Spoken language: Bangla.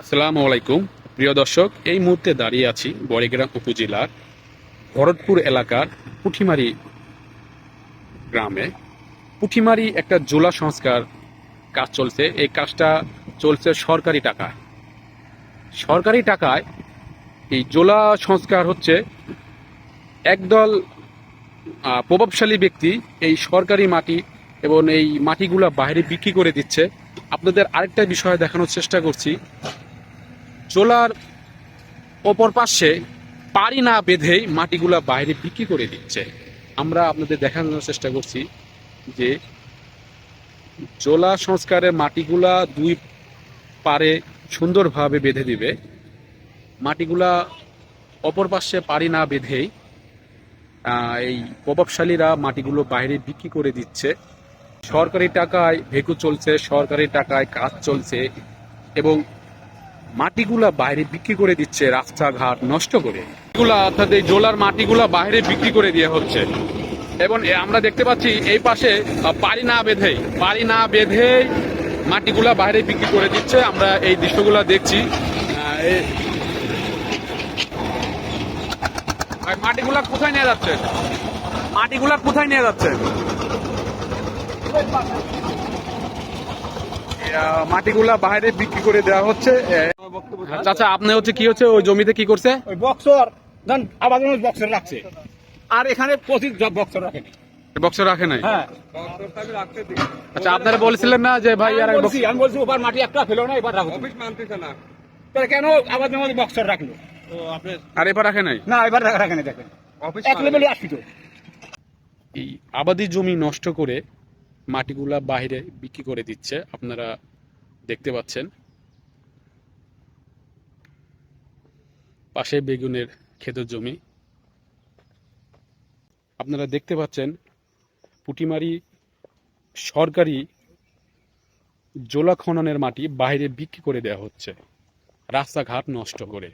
আসসালামু আলাইকুম প্রিয় দর্শক, এই মুহূর্তে দাঁড়িয়ে আছি বড়িগ্রাম উপজেলার ভরতপুর এলাকার পুঠিমারি গ্রামে। পুঠিমারি একটা জোলা সংস্কার কাজ চলছে। এই কাজটা চলছে সরকারি টাকায়। সরকারি টাকায় এই জোলা সংস্কার হচ্ছে। একদল প্রভাবশালী ব্যক্তি এই সরকারি মাটি এবং এই মাটিগুলা বাইরে বিক্রি করে দিচ্ছে। আপনাদের আরেকটা বিষয় দেখানোর চেষ্টা করছি। জোলার অপর পাশে পাড়ি না বেঁধেই মাটিগুলা বাইরে বিক্রি করে দিচ্ছে। আমরা আপনাদের দেখানোর চেষ্টা করছি যে জোলা সংস্কারের মাটিগুলা দুই পারে সুন্দরভাবে বেঁধে দিবে। মাটিগুলা অপর পাশে পাড়ি না বেঁধেই এই প্রভাবশালীরা মাটিগুলো বাইরে বিক্রি করে দিচ্ছে। সরকারি টাকায় ভেকু চলছে, সরকারি টাকায় কাজ চলছে এবং মাটিগুলা বাইরে বিক্রি করে দিচ্ছে রাস্তাঘাট নষ্ট করে। এগুলা অর্থাৎ এই জোলার মাটিগুলা বাইরে বিক্রি করে দেওয়া হচ্ছে এবং আমরা দেখতে পাচ্ছি এই পাশে পাড়ি না বেঁধেই মাটিগুলা বাইরে বিক্রি করে দিচ্ছে। আমরা এই দৃশ্যগুলা দেখছি। মাটিগুলা কোথায় নিয়ে যাচ্ছে? মাটিগুলা বাইরে বিক্রি করে দেওয়া হচ্ছে। চাচা, আপনি কি হচ্ছে ওই জমিতে কি করছে? ওই বক্সর আবার বক্সর রাখছে, আর এখানে 25 বক্সর রাখেনি। বক্সর রাখে নাই? হ্যাঁ, আচ্ছা, আপনারা বলছিলেন না যে ভাই আর আমি বলছি ওবার মাটি একটা ফেলো না, এবার রাখো। অফিস মানতেছে না, তাহলে কেন আবার বক্সর রাখলো? আর এবার রাখে নাই? না, এবার রাখেনি। দেখেন এক লেভেলে আসি তো। এই আবাদি জমি নষ্ট করে মাটিগুলা বাইরে বিক্রি করে দিচ্ছে। আপনারা দেখতে পাচ্ছেন পাশে বেগুনের ক্ষেতের জমি। আপনারা দেখতে পাচ্ছেন পুটিমারি সরকারি জোলা খননের মাটি বাইরে বিক্রি করে দেওয়া হচ্ছে রাস্তাঘাট নষ্ট করে।